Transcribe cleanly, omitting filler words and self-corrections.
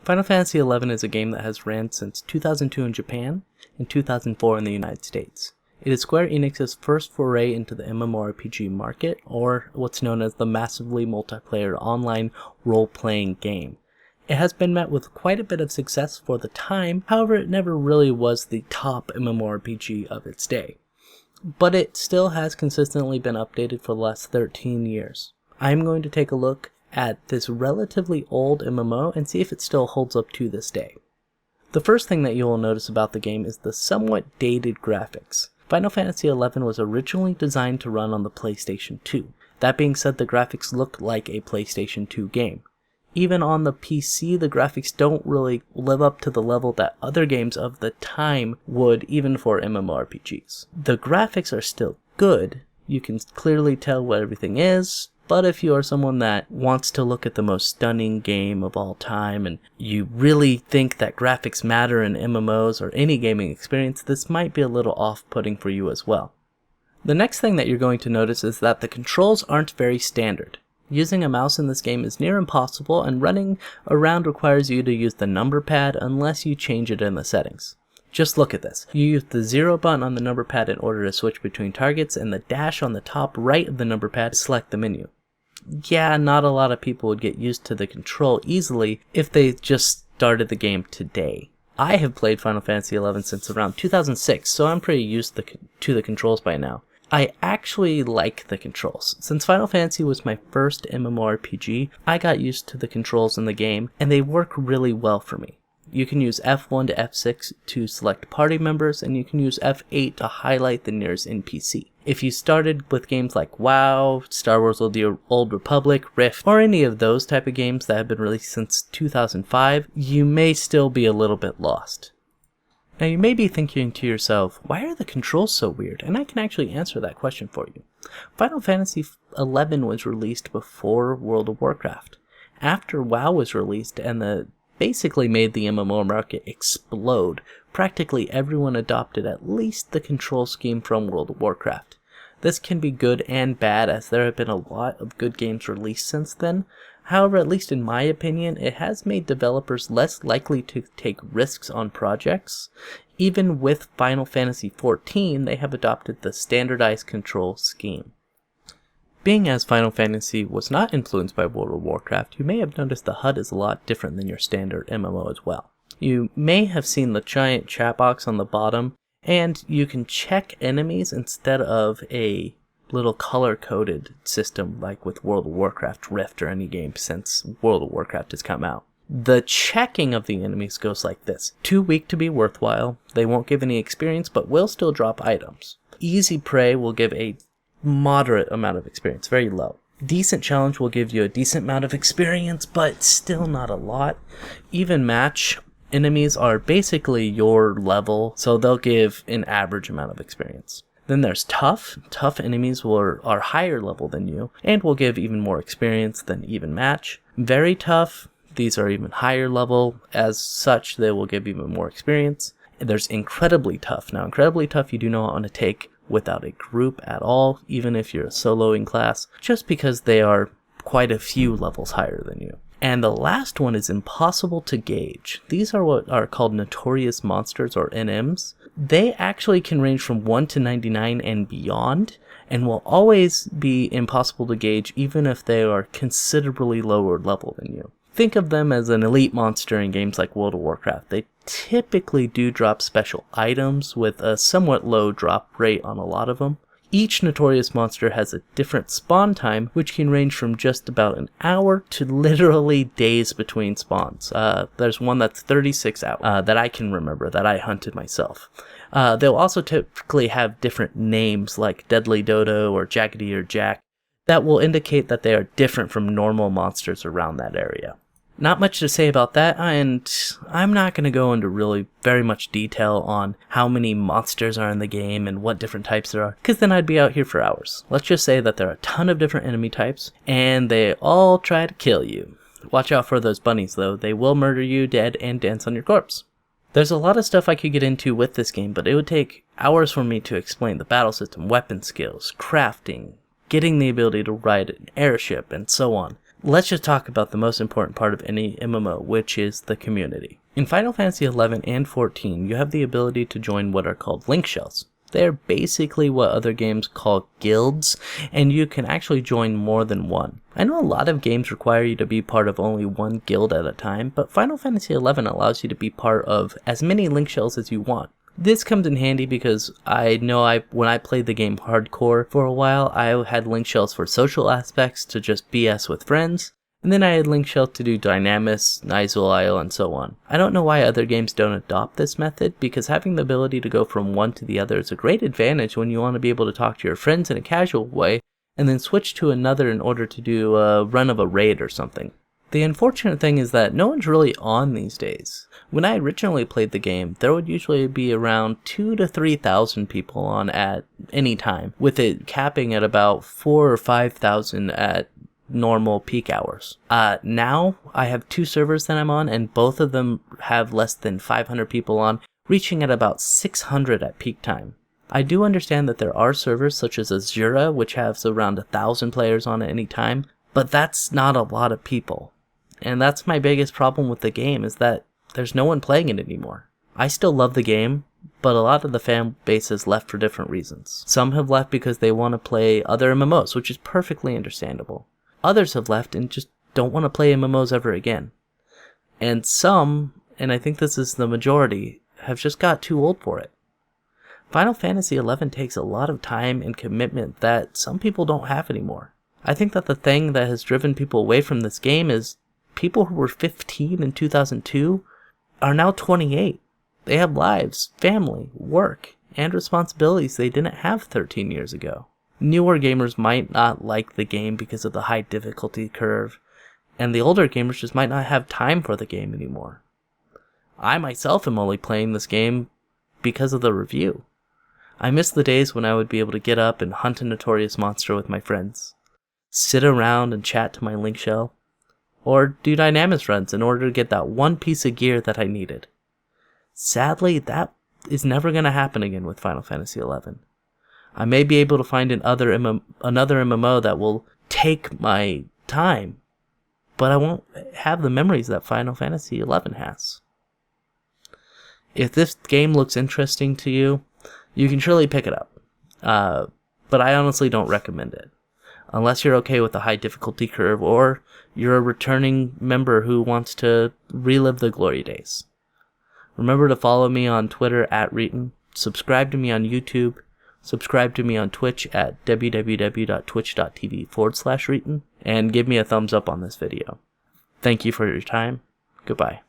Final Fantasy XI is a game that has ran since 2002 in Japan and 2004 in the United States. It is Square Enix's first foray into the MMORPG market, or what's known as the massively multiplayer online role-playing game. It has been met with quite a bit of success for the time, however it never really was the top MMORPG of its day. But it still has consistently been updated for the last 13 years. I'm going to take a look at this relatively old MMO and see if it still holds up to this day. The first thing that you will notice about the game is the somewhat dated graphics. Final Fantasy XI was originally designed to run on the PlayStation 2. That being said, the graphics look like a PlayStation 2 game. Even on the PC, the graphics don't really live up to the level that other games of the time would, even for MMORPGs. The graphics are still good, you can clearly tell what everything is, but if you are someone that wants to look at the most stunning game of all time and you really think that graphics matter in MMOs or any gaming experience, this might be a little off-putting for you as well. The next thing that you're going to notice is that the controls aren't very standard. Using a mouse in this game is near impossible, and running around requires you to use the number pad unless you change it in the settings. Just look at this. You use the 0 button on the number pad in order to switch between targets, and the dash on the top right of the number pad to select the menu. Yeah, not a lot of people would get used to the control easily if they just started the game today. I have played Final Fantasy XI since around 2006, so I'm pretty used to the controls by now. I actually like the controls. Since Final Fantasy was my first MMORPG, I got used to the controls in the game, and they work really well for me. You can use F1 to F6 to select party members, and you can use F8 to highlight the nearest NPC. If you started with games like WoW, Star Wars The Old Republic, Rift, or any of those type of games that have been released since 2005, you may still be a little bit lost. Now you may be thinking to yourself, why are the controls so weird? And I can actually answer that question for you. Final Fantasy XI was released before World of Warcraft. After WoW was released and basically made the MMO market explode, practically everyone adopted at least the control scheme from World of Warcraft. This can be good and bad, as there have been a lot of good games released since then. However, at least in my opinion, it has made developers less likely to take risks on projects. Even with Final Fantasy XIV, they have adopted the standardized control scheme. Being as Final Fantasy was not influenced by World of Warcraft, you may have noticed the HUD is a lot different than your standard MMO as well. You may have seen the giant chat box on the bottom, and you can check enemies instead of a little color-coded system like with World of Warcraft Rift or any game since World of Warcraft has come out. The checking of the enemies goes like this. Too weak to be worthwhile, they won't give any experience but will still drop items. Easy prey will give a moderate amount of experience, very low. Decent challenge will give you a decent amount of experience, but still not a lot. Even match enemies are basically your level, so they'll give an average amount of experience. Then there's tough. Tough enemies are higher level than you, and will give even more experience than even match. Very tough, these are even higher level, as such they will give even more experience. And there's incredibly tough. Now incredibly tough you do not want to take without a group at all, even if you're a soloing class, just because they are quite a few levels higher than you. And the last one is impossible to gauge. These are what are called notorious monsters, or NMs. They actually can range from 1 to 99 and beyond, and will always be impossible to gauge even if they are considerably lower level than you. Think of them as an elite monster in games like World of Warcraft. They typically do drop special items with a somewhat low drop rate on a lot of them. Each notorious monster has a different spawn time, which can range from just about an hour to literally days between spawns. There's one that's 36 hours that I can remember, that I hunted myself. They'll also typically have different names like Deadly Dodo or Jaggedy or Jack that will indicate that they are different from normal monsters around that area. Not much to say about that, and I'm not going to go into really very much detail on how many monsters are in the game and what different types there are, because then I'd be out here for hours. Let's just say that there are a ton of different enemy types, and they all try to kill you. Watch out for those bunnies though, they will murder you dead and dance on your corpse. There's a lot of stuff I could get into with this game, but it would take hours for me to explain the battle system, weapon skills, crafting, getting the ability to ride an airship, and so on. let's just talk about the most important part of any MMO, which is the community. In Final Fantasy XI and 14, you have the ability to join what are called Linkshells. They're basically what other games call guilds, and you can actually join more than one. I know a lot of games require you to be part of only one guild at a time, but Final Fantasy XI allows you to be part of as many Linkshells as you want. This comes in handy because I know when I played the game hardcore for a while, I had Linkshells for social aspects to just BS with friends, and then I had Linkshells to do Dynamis, Isle, and so on. I don't know why other games don't adopt this method, because having the ability to go from one to the other is a great advantage when you want to be able to talk to your friends in a casual way, and then switch to another in order to do a run of a raid or something. The unfortunate thing is that no one's really on these days. When I originally played the game, there would usually be around 2,000 to 3,000 people on at any time, with it capping at about 4,000 or 5,000 at normal peak hours. Now, I have 2 servers that I'm on, and both of them have less than 500 people on, reaching at about 600 at peak time. I do understand that there are servers such as Azura, which has around 1,000 players on at any time, but that's not a lot of people. And that's my biggest problem with the game, is that there's no one playing it anymore. I still love the game, but a lot of the fan base has left for different reasons. Some have left because they want to play other MMOs, which is perfectly understandable. Others have left and just don't want to play MMOs ever again. And some, and I think this is the majority, have just got too old for it. Final Fantasy XI takes a lot of time and commitment that some people don't have anymore. I think that the thing that has driven people away from this game is people who were 15 in 2002 are now 28. They have lives, family, work, and responsibilities they didn't have 13 years ago. Newer gamers might not like the game because of the high difficulty curve, and the older gamers just might not have time for the game anymore. I myself am only playing this game because of the review. I miss the days when I would be able to get up and hunt a notorious monster with my friends, sit around and chat to my Linkshell, or do Dynamis runs in order to get that one piece of gear that I needed. Sadly, that is never going to happen again with Final Fantasy XI. I may be able to find another MMO that will take my time, but I won't have the memories that Final Fantasy XI has. If this game looks interesting to you, you can surely pick it up, but I honestly don't recommend it. Unless you're okay with the high difficulty curve, or you're a returning member who wants to relive the glory days. Remember to follow me on Twitter @Reeton, subscribe to me on YouTube, subscribe to me on Twitch at www.twitch.tv/Reeton, and give me a thumbs up on this video. Thank you for your time. Goodbye.